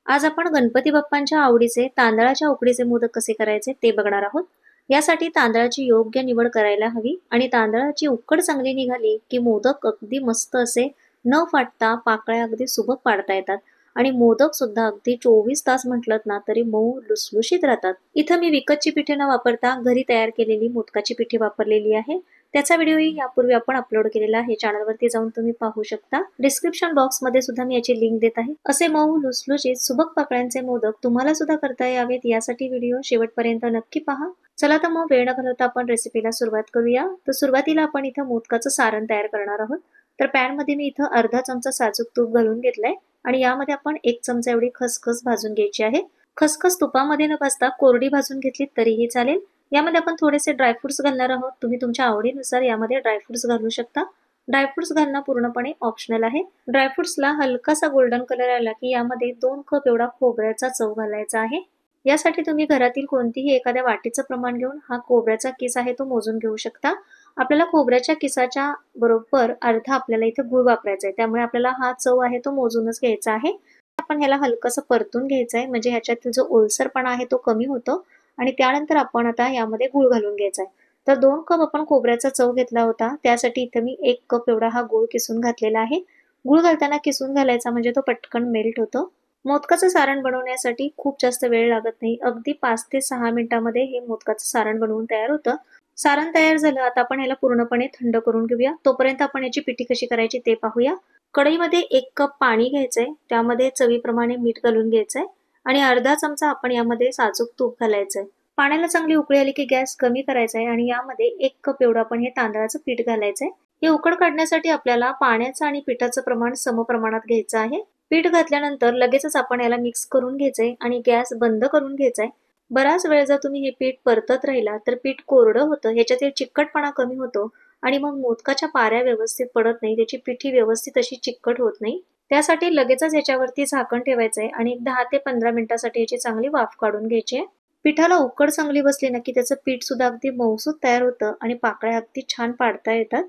आज आपण गणपती बाप्पांच्या आवडीचे तांदळाच्या उकडीचे मोदक कसे करायचे ते बघणार आहोत. यासाठी तांदळाची योग्य निवड करायला हवी आणि तांदळाची उकड चांगली निघाली की मोदक अगदी मस्त असे न फाटता पाकळ्या अगदी सुबक पाडता येतात आणि मोदक सुद्धा अगदी 24 तास म्हटलं ना तरी मऊ लुसलुशीत राहतात. इथं मी विकतची पिठे न वापरता घरी तयार केलेली मोदकाची पिठे वापरलेली आहे. त्याचा व्हिडिओही यापूर्वी आपण अपलोड केलेला आहे, चॅनलवरती जाऊन तुम्ही पाहू शकता. डिस्क्रिप्शन बॉक्स मध्ये सुद्धा मी याची लिंक देत आहे. असे मऊ लुसलुशीत सुबक पाकळ्यांचे मोदक तुम्हाला सुद्धा करता यावेत यासाठी व्हिडिओ शेवटपर्यंत नक्की पहा. चला तर मग वेळ न घालवता आपण रेसिपीला सुरुवात करूया. तर सुरुवातीला आपण इथं मोदकाचं सारण तयार करणार आहोत. तर पॅन मध्ये मी इथं अर्धा चमचा साजूक तूप घालून घेतलंय आणि यामध्ये आपण 1 चमचा एवढी खसखस भाजून घ्यायची आहे. खसखस तुपामध्ये न भाजता कोरडी भाजून घेतली तरीही चालेल. यामध्ये आपण थोडेसे ड्रायफ्रुट्स घालणार आहोत. तुम्ही तुमच्या आवडीनुसार यामध्ये ड्रायफ्रुट्स घालू शकता. ड्रायफ्रुट्स घालणं पूर्णपणे ऑप्शनल आहे. ड्रायफ्रुट्सला हलकासा गोल्डन कलर आला की यामध्ये 2 कप एवढा खोबऱ्याचा चव घालायचा आहे. यासाठी तुम्ही घरातील कोणतीही एखाद्या वाटीचं प्रमाण घेऊन हा खोबऱ्याचा किस आहे तो मोजून घेऊ शकता. आपल्याला खोबऱ्याच्या किसाच्या बरोबर अर्धा आपल्याला इथे गुळ वापरायचा आहे, त्यामुळे आपल्याला हा चव आहे तो मोजूनच घ्यायचा आहे. आपण ह्याला हलकंसं परतून घ्यायचं आहे, म्हणजे ह्याच्यातील जो ओलसरपणा आहे तो कमी होतो आणि त्यानंतर आपण आता यामध्ये गुळ घालून घ्यायचा आहे. तर 2 कप आपण खोबऱ्याचा चव घेतला होता, त्यासाठी इथे मी 1 कप एवढा हा गुळ किसून घातलेला आहे. गुळ घालताना किसून घालायचा म्हणजे तो पटकन मेल्ट होतो. मोदकाचं सारण बनवण्यासाठी खूप जास्त वेळ लागत नाही. अगदी 5 ते 6 मिनिटांमध्ये हे मोदकाचं सारण बनवून तयार होतं. सारण तयार झालं. आता आपण ह्याला पूर्णपणे थंड करून घेऊया. तोपर्यंत आपण याची पिठी कशी करायची ते पाहूया. कढईमध्ये 1 कप पाणी घ्यायचंय, त्यामध्ये चवीप्रमाणे मीठ घालून घ्यायचंय आणि अर्धा चमचा आपण यामध्ये साजूक तूप घालायचंय. पाण्याला चांगली उकळी आली की गॅस कमी करायचा आहे आणि यामध्ये 1 कप एवढं आपण हे तांदळाचं पीठ घालायचंय. हे उकड काढण्यासाठी आपल्याला पाण्याचं आणि पिठाचं प्रमाण समप्रमाणात घ्यायचं आहे. पीठ घातल्यानंतर लगेचच आपण याला मिक्स करून घ्यायचंय आणि गॅस बंद करून घ्यायचाय. बराच वेळ जर तुम्ही हे पीठ परतत राहिला तर पीठ कोरडं होतं, ह्याच्यातील चिकटपणा कमी होतो आणि मग मोदकाच्या पाऱ्या व्यवस्थित पडत नाही, त्याची पिठी व्यवस्थित अशी चिकट होत नाही. त्यासाठी लगेचच याच्यावरती झाकण ठेवायचंय आणि 10 ते 15 मिनिटांसाठी याची चांगली वाफ काढून घ्यायची आहे. पिठाला उकड चांगली बसली ना की त्याचं पीठ सुद्धा अगदी मऊसूत तयार होतं आणि पाकळ्या अगदी छान पाडता येतात.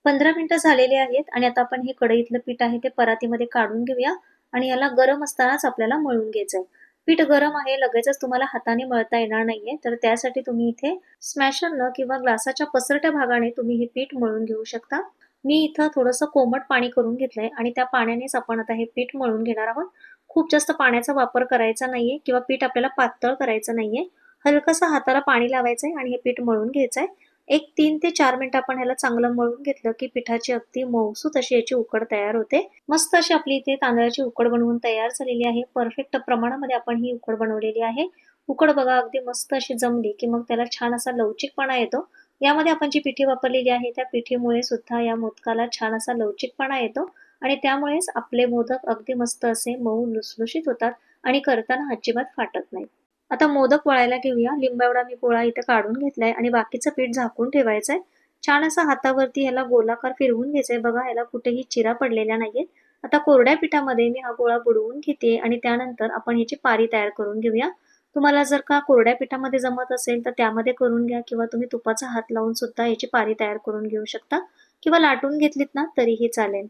15 मिनिटं झालेली आहेत आणि आता आपण हे कढईतलं पीठ आहे ते परातीमध्ये काढून घेऊया आणि याला गरम असतानाच आपल्याला मळून घ्यायचंय. पीठ गरम आहे, लगेचच तुम्हाला हाताने मळता येणार नाहीये, तर त्यासाठी तुम्ही इथे स्मॅशरनं किंवा ग्लासाच्या पसरट्या भागाने तुम्ही हे पीठ मळून घेऊ शकता. मी इथं थोडंसं कोमट पाणी करून घेतलंय आणि त्या पाण्यानेच आपण आता हे पीठ मळून घेणार आहोत. खूप जास्त पाण्याचा वापर करायचा नाहीये किंवा पीठ आपल्याला पातळ करायचं नाहीये. हलकसं हाताला पाणी लावायचंय आणि हे पीठ मळून घ्यायचंय. 3 ते 4 मिनिटं आपण ह्याला चांगलं मळून घेतलं की पिठाची अगदी मऊसूत अशी याची उकड तयार होते. मस्त अशी आपली इथे तांदळाची उकड बनवून तयार झालेली आहे. परफेक्ट प्रमाणामध्ये आपण ही उकड बनवलेली आहे. उकड बघा अगदी मस्त अशी जमली की मग त्याला छान असा लवचिकपणा येतो. यामध्ये आपण जी पिठी वापरलेली आहे त्या पिठीमुळे सुद्धा या मोदकाला छान असा लवचिकपणा येतो आणि त्यामुळेच आपले मोदक अगदी मस्त असे मऊ लुसलुशीत होतात आणि करताना अजिबात फाटत नाहीत. आता मोदक वळायला घेऊया. लिंबा एवढा मी गोळा इथे काढून घेतलाय आणि बाकीचं पीठ झाकून ठेवायचंय. छान असा हातावरती ह्याला गोलाकार फिरवून घ्यायचंय. बघा ह्याला कुठेही चिरा पडलेल्या नाहीयेत. आता कोरड्या पिठामध्ये मी हा गोळा बुडवून घेते आणि त्यानंतर आपण ह्याची पारी तयार करून घेऊया. तुम्हाला जर का कोरड्या पिठामध्ये जमत असेल तर त्यामध्ये करून घ्या किंवा तुम्ही तुपाचा हात लावून सुद्धा याची पारी तयार करून घेऊ शकता किंवा लाटून घेतलीत ना तरीही चालेल.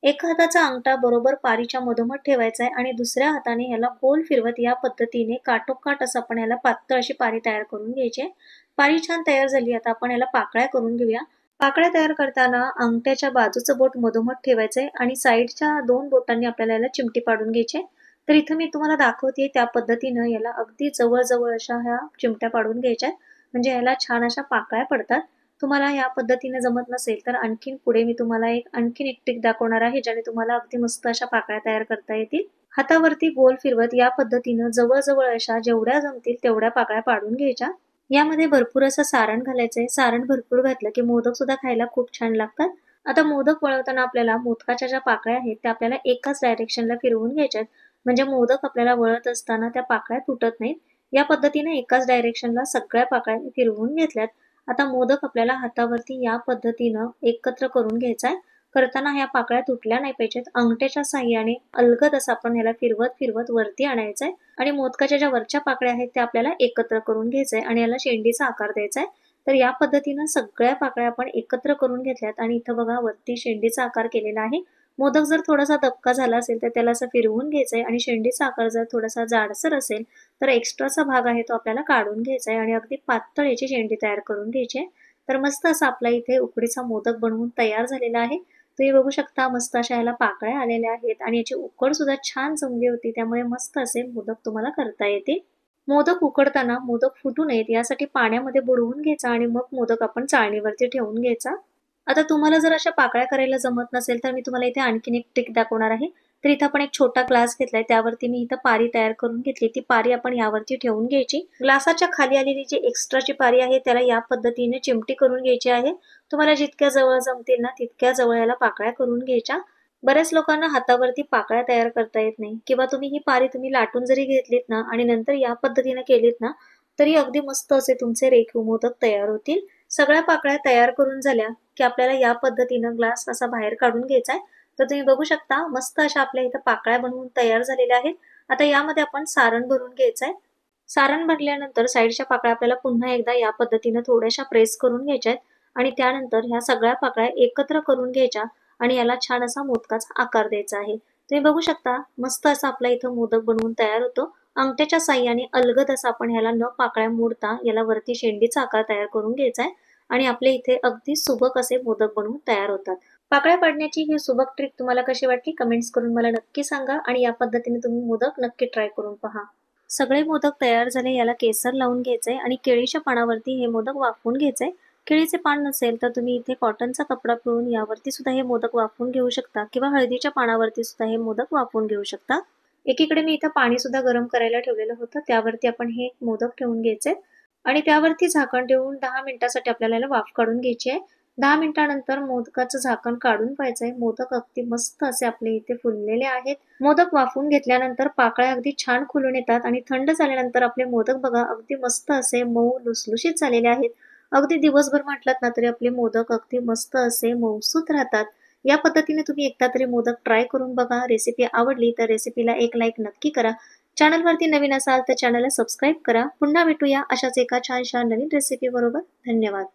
एका हाताचा अंगठा बरोबर पारीच्या मधोमध ठेवायचा आहे आणि दुसऱ्या हाताने ह्याला गोल फिरवत या पद्धतीने काठोकाठ असं आपण ह्याला पातळ अशी पारी तयार करून घ्यायची आहे. पारी छान तयार झाली. आता आपण ह्याला पाकळ्या करून घेऊया. पाकळ्या तयार करताना अंगठ्याच्या बाजूचं बोट मधोमध ठेवायचंय आणि साईडच्या 2 बोटांनी आपल्याला याला चिमटी पाडून घ्यायची आहे. तर इथं मी तुम्हाला दाखवते त्या पद्धतीनं याला अगदी जवळ अशा ह्या चिमट्या पाडून घ्यायच्या, म्हणजे याला छान अशा पाकळ्या पडतात. तुम्हाला या पद्धतीने जमत नसेल तर आणखीन पुढे मी तुम्हाला आणखीन एक ट्रिक दाखवणार आहे, ज्याने तुम्हाला अगदी मस्त अशा पाकळ्या तयार करता येतील. हातावरती गोल फिरवत या पद्धतीनं जवळ अशा जेवढ्या जमतील तेवढ्या पाकळ्या पाडून घ्यायच्या. यामध्ये भरपूर असं सारण घालायचंय. सारण भरपूर घातलं की मोदक सुद्धा खायला खूप छान लागतात. आता मोदक वळवताना आपल्याला मोदकाच्या ज्या पाकळ्या आहेत त्या आपल्याला एकाच डायरेक्शनला फिरवून घ्यायच्यात, म्हणजे मोदक आपल्याला वळत असताना त्या पाकळ्या तुटत नाहीत. या पद्धतीने एकाच डायरेक्शनला सगळ्या पाकळ्या फिरवून घेतल्यात. आता मोदक आपल्याला हातावरती या पद्धतीनं एकत्र करून घ्यायचाय. करताना ह्या पाकळ्या तुटल्या नाही पाहिजेत. अंगठ्याच्या साहाय्याने अलगद असं आपण ह्याला फिरवत वरती आणायचंय आणि मोदकाच्या ज्या वरच्या पाकळ्या आहेत त्या आपल्याला एकत्र करून घ्यायचंय आणि याला शेंडीचा आकार द्यायचाय. तर या पद्धतीनं सगळ्या पाकळ्या आपण एकत्र करून घेतल्यात आणि इथं बघा वरती शेंडीचा आकार केलेला आहे. मोदक जर थोडासा दबका झाला असेल तर त्याला असं फिरवून घ्यायचंय आणि शेंडीचा आकार जर थोडासा जाडसर असेल तर एक्स्ट्राचा भाग आहे तो आपल्याला काढून घ्यायचा आहे आणि अगदी पातळ याची शेंडी तयार करून घ्यायची आहे. तर मस्त असा आपला इथे उकडीचा मोदक बनवून तयार झालेला आहे. तुम्ही बघू शकता मस्त अशा ह्याला पाकळ्या आलेल्या आहेत आणि याची उकड सुद्धा छान जमली होती, त्यामुळे मस्त असे मोदक तुम्हाला करता येते. मोदक उकडताना मोदक फुटू नयेत यासाठी पाण्यामध्ये बुडवून घ्यायचा आणि मग मोदक आपण चाळणीवरती ठेवून घ्यायचा. आता तुम्हाला जर अशा पाकळ्या करायला जमत नसेल तर मी तुम्हाला इथे आणखीन एक ट्रिक दाखवणार आहे. तर इथं आपण एक छोटा ग्लास घेतलाय, त्यावरती मी इथं पारी तयार करून घेतली. ती पारी आपण यावरती ठेवून घ्यायची. ग्लासाच्या खाली आलेली जी एक्स्ट्राची पारी आहे त्याला या पद्धतीने चिमटी करून घ्यायची आहे. तुम्हाला जितक्या जवळ जमतील ना तितक्या जवळ याला पाकळ्या करून घ्यायच्या. बऱ्याच लोकांना हातावरती पाकळ्या तयार करता येत नाही किंवा तुम्ही ही पारी तुम्ही लाटून जरी घेतलीत ना आणि नंतर या पद्धतीने केलीत ना तरी अगदी मस्त असे तुमचे रेखीव मोदक तयार होतील. सगळ्या पाकळ्या तयार करून झाल्या की आपल्याला या पद्धतीनं ग्लास असा बाहेर काढून घ्यायचा आहे. तर तुम्ही बघू शकता मस्त अशा आपल्या इथं पाकळ्या बनवून तयार झालेल्या आहेत. आता यामध्ये आपण सारण भरून घ्यायचं आहे. सारण भरल्यानंतर साईडच्या पाकळ्या आपल्याला पुन्हा एकदा या पद्धतीनं थोड्याशा प्रेस करून घ्यायच्या आहेत आणि त्यानंतर ह्या सगळ्या पाकळ्या एकत्र करून घ्यायच्या आणि याला छान असा मोदकाचा आकार द्यायचा आहे. तुम्ही बघू शकता मस्त असा आपला इथं मोदक बनवून तयार होतो. अंगठ्याच्या साह्याने अलगद असं आपण ह्याला न पाकळ्या मोडता याला वरती शेंडीचा आकार तयार करून घ्यायचा आहे आणि आपले इथे अगदी सुबक असे मोदक बनवून तयार होतात. पाकळ्या पाडण्याची ही सुबक ट्रिक तुम्हाला कशी वाटली कमेंट्स करून मला नक्की सांगा आणि या पद्धतीने तुम्ही मोदक नक्की ट्राय करून पहा. सगळे मोदक तयार झाले, याला केसर लावून घ्यायचंय आणि केळीच्या पानावरती हे मोदक वाफवून घ्यायचंय. केळीचे पान नसेल तर तुम्ही इथे कॉटनचा कपडा पिळून यावरती सुद्धा हे मोदक वाफवून घेऊ शकता किंवा हळदीच्या पानावरती सुद्धा हे मोदक वाफवून घेऊ शकता. एकीकडे मी इथं पाणी सुद्धा गरम करायला ठेवलेलं होतं, त्यावरती आपण हे मोदक ठेवून घ्यायचे आणि त्यावरती झाकण ठेवून 10 मिनिटासाठी आपल्याला याला वाफ काढून घ्यायची आहे. 10 मिनिटानंतर मोदकाचं झाकण काढून पाहायचंय. मोदक अगदी मस्त असे आपले इथे फुललेले आहेत. मोदक वाफवून घेतल्यानंतर पाकळ्या अगदी छान खुलून येतात आणि थंड झाल्यानंतर आपले मोदक बघा अगदी मस्त असे मऊ लुसलुशीत झालेले आहेत. अगदी दिवसभर म्हटलात ना तरी आपले मोदक अगदी मस्त असे मऊसूत राहतात. या पद्धतीने तुम्ही एकदा तरी मोदक ट्राय करून बघा. रेसिपी आवडली तर रेसिपीला एक लाईक नक्की करा. चॅनलवरती नवीन असाल तर चॅनलला सबस्क्राईब करा. पुन्हा भेटूया अशाच एका छानशा नवीन रेसिपी बरोबर. धन्यवाद.